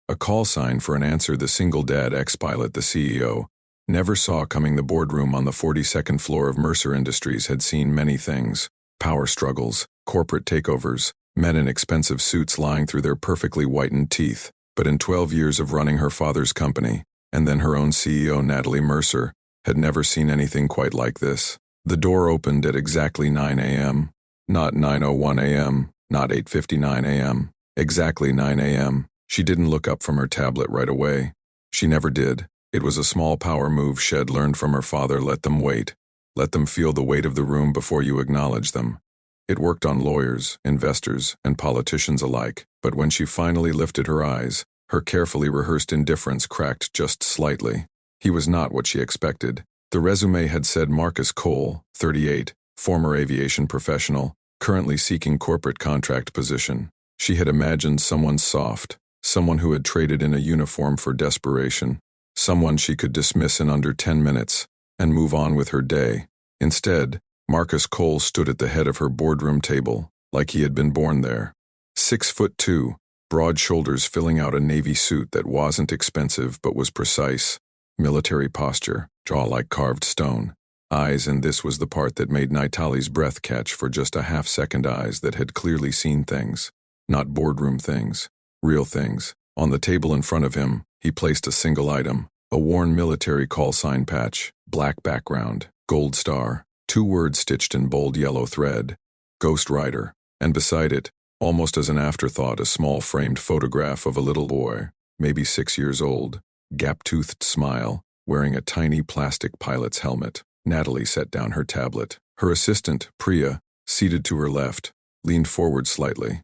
a call sign for an answer the single dad ex-pilot, the CEO, never saw coming. The boardroom on the 42nd floor of Mercer Industries had seen many things: power struggles, corporate takeovers, men in expensive suits lying through their perfectly whitened teeth. But in 12 years of running her father's company, and then her own CEO, Natalie Mercer, had never seen anything quite like this. The door opened at exactly 9 a.m. Not 9:01 a.m., not 8:59 a.m., exactly 9 a.m. She didn't look up from her tablet right away. She never did. It was a small power move Shed learned from her father. Let them wait. Let them feel the weight of the room before you acknowledge them. It worked on lawyers, investors, and politicians alike, but when she finally lifted her eyes, her carefully rehearsed indifference cracked just slightly. He was not what she expected. The resume had said Marcus Cole, 38, former aviation professional, currently seeking corporate contract position. She had imagined someone soft, someone who had traded in a uniform for desperation, someone she could dismiss in under 10 minutes and move on with her day. Instead, Marcus Cole stood at the head of her boardroom table, like he had been born there. 6'2", broad shoulders filling out a navy suit that wasn't expensive but was precise, military posture, jaw like carved stone, eyes, and this was the part that made Natalie's breath catch for just a half-second, eyes that had clearly seen things. Not boardroom things, real things. On the table in front of him, he placed a single item, a worn military call sign patch, black background, gold star, 2 words stitched in bold yellow thread, Ghost Rider, and beside it, almost as an afterthought, a small framed photograph of a little boy, maybe 6 years old, gap-toothed smile, wearing a tiny plastic pilot's helmet. Natalie set down her tablet. Her assistant, Priya, seated to her left, leaned forward slightly.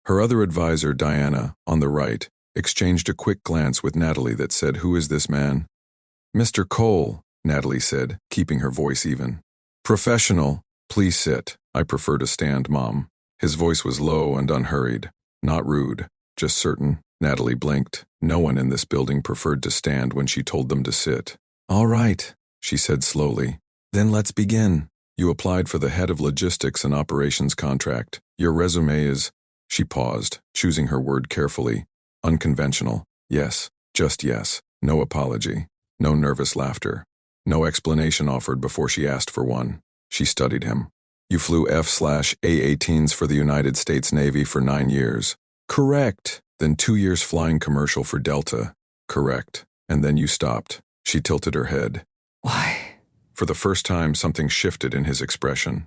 Her other advisor, Diana, on the right, exchanged a quick glance with Natalie that said, "Who is this man?" "Mr. Cole," Natalie said, keeping her voice even. "Professional. Please sit. I prefer to stand, Mom." His voice was low and unhurried, not rude, just certain. Natalie blinked. No one in this building preferred to stand when she told them to sit. "All right," she said slowly. "Then let's begin. You applied for the head of logistics and operations contract. Your resume is—" She paused, choosing her word carefully. "Unconventional. Yes, just yes. No apology. No nervous laughter. No explanation offered before she asked for one." She studied him. "You flew F/A-18s for the United States Navy for 9 years." "Correct." "Then 2 years flying commercial for Delta." "Correct. And then you stopped." She tilted her head. "Why?" For the first time, something shifted in his expression.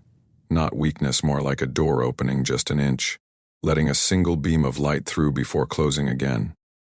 Not weakness, more like a door opening just an inch, letting a single beam of light through before closing again.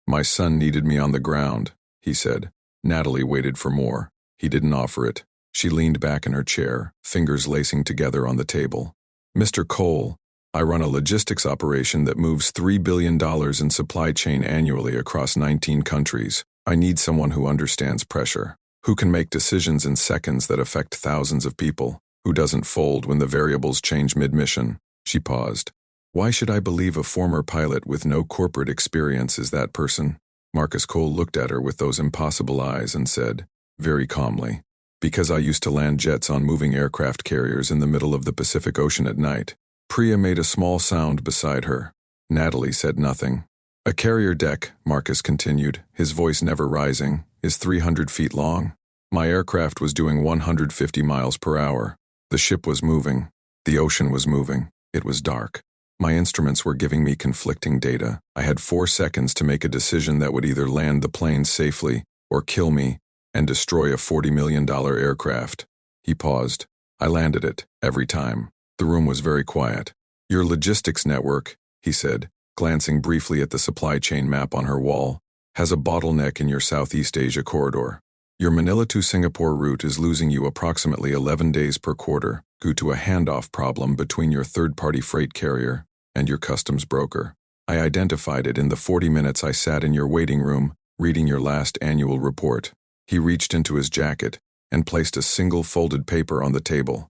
"My son needed me on the ground," he said. Natalie waited for more. He didn't offer it. She leaned back in her chair, fingers lacing together on the table. "Mr. Cole, I run a logistics operation that moves $3 billion in supply chain annually across 19 countries. I need someone who understands pressure, who can make decisions in seconds that affect thousands of people, who doesn't fold when the variables change mid-mission." She paused. "Why should I believe a former pilot with no corporate experience is that person?" Marcus Cole looked at her with those impossible eyes and said, very calmly, "Because I used to land jets on moving aircraft carriers in the middle of the Pacific Ocean at night." Priya made a small sound beside her. Natalie said nothing. "A carrier deck," Marcus continued, his voice never rising, "is 300 feet long. My aircraft was doing 150 miles per hour. The ship was moving. The ocean was moving. It was dark. My instruments were giving me conflicting data. I had 4 seconds to make a decision that would either land the plane safely or kill me and destroy a $40 million aircraft." He paused. "I landed it, every time." The room was very quiet. "Your logistics network," he said, glancing briefly at the supply chain map on her wall, "has a bottleneck in your Southeast Asia corridor. Your Manila to Singapore route is losing you approximately 11 days per quarter due to a handoff problem between your third-party freight carrier and your customs broker. I identified it in the 40 minutes I sat in your waiting room reading your last annual report." He reached into his jacket and placed a single folded paper on the table.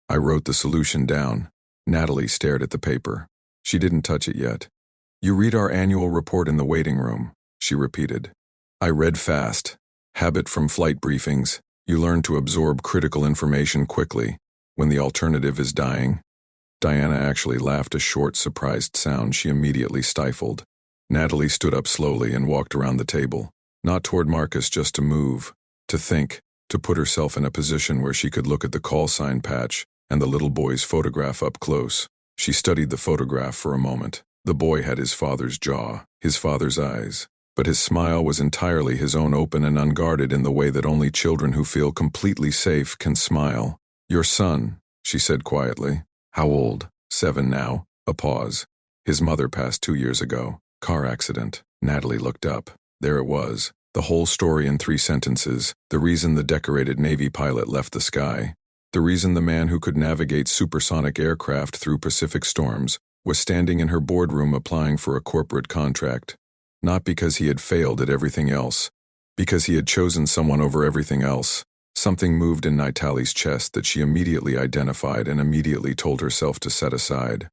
"I wrote the solution down." Natalie stared at the paper. She didn't touch it yet. "You read our annual report in the waiting room," she repeated. I read fast. Habit from flight briefings. You learn to absorb critical information quickly when the alternative is dying. Diana actually laughed, a short, surprised sound she immediately stifled. Natalie stood up slowly and walked around the table. Not toward Marcus, just to move, to think, to put herself in a position where she could look at the call sign patch and the little boy's photograph up close. She studied the photograph for a moment. The boy had his father's jaw, his father's eyes, but his smile was entirely his own, open and unguarded in the way that only children who feel completely safe can smile. "Your son," she said quietly. "How old?" "7 now." A pause. "His mother passed 2 years ago. Car accident." Natalie looked up. There it was. The whole story in 3 sentences. The reason the decorated Navy pilot left the sky. The reason the man who could navigate supersonic aircraft through Pacific storms was standing in her boardroom applying for a corporate contract. Not because he had failed at everything else. Because he had chosen someone over everything else. Something moved in Natalie's chest that she immediately identified and immediately told herself to set aside.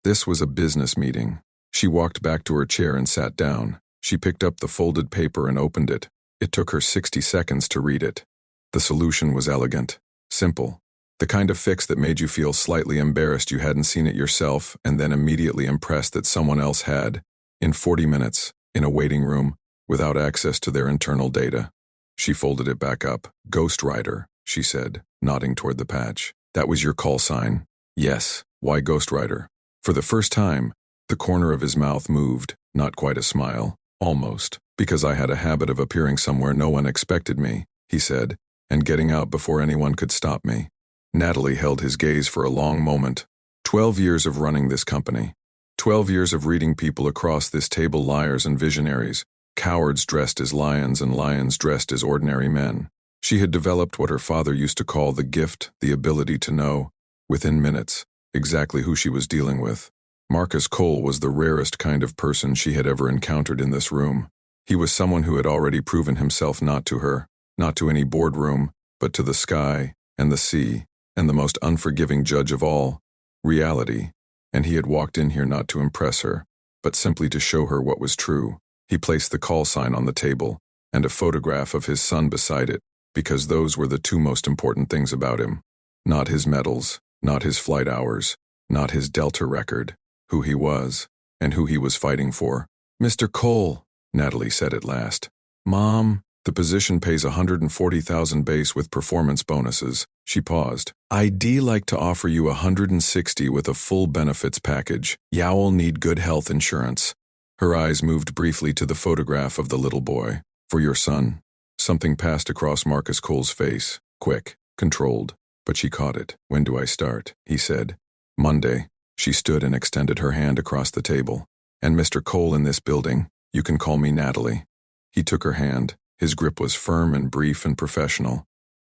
This was a business meeting. She walked back to her chair and sat down. She picked up the folded paper and opened it. It took her 60 seconds to read it. The solution was elegant, simple. The kind of fix that made you feel slightly embarrassed you hadn't seen it yourself and then immediately impressed that someone else had. In 40 minutes, in a waiting room, without access to their internal data. She folded it back up. "Ghostwriter," she said, nodding toward the patch. "That was your call sign?" "Yes." "Why Ghostwriter?" For the first time, the corner of his mouth moved, not quite a smile, almost. "Because I had a habit of appearing somewhere no one expected me," he said, "and getting out before anyone could stop me." Natalie held his gaze for a long moment. 12 years of running this company. 12 years of reading people across this table, liars and visionaries, cowards dressed as lions and lions dressed as ordinary men. She had developed what her father used to call the gift, the ability to know, within minutes, exactly who she was dealing with. Marcus Cole was the rarest kind of person she had ever encountered in this room. He was someone who had already proven himself not to her, not to any boardroom, but to the sky and the sea, and the most unforgiving judge of all, reality. And he had walked in here not to impress her, but simply to show her what was true. He placed the call sign on the table, and a photograph of his son beside it, because those were the 2 most important things about him. Not his medals, not his flight hours, not his Delta record, who he was, and who he was fighting for. "Mr. Cole," Natalie said at last. "Mom, the position pays $140,000 base with performance bonuses." She paused. "I'd like to offer you $160 with a full benefits package. Y'all need good health insurance." Her eyes moved briefly to the photograph of the little boy. "For your son." Something passed across Marcus Cole's face, quick, controlled, but she caught it. "When do I start?" he said. "Monday." She stood and extended her hand across the table. "And Mr. Cole in this building, you can call me Natalie." He took her hand. His grip was firm and brief and professional.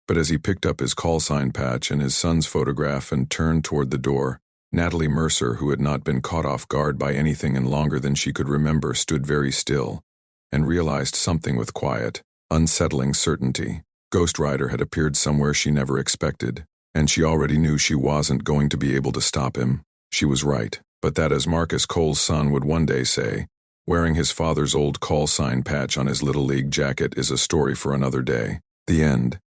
But as he picked up his call sign patch and his son's photograph and turned toward the door, Natalie Mercer, who had not been caught off guard by anything in longer than she could remember, stood very still and realized something with quiet, unsettling certainty. Ghostwriter had appeared somewhere she never expected, and she already knew she wasn't going to be able to stop him. She was right, but that, as Marcus Cole's son would one day say, wearing his father's old call sign patch on his Little League jacket is a story for another day. The end.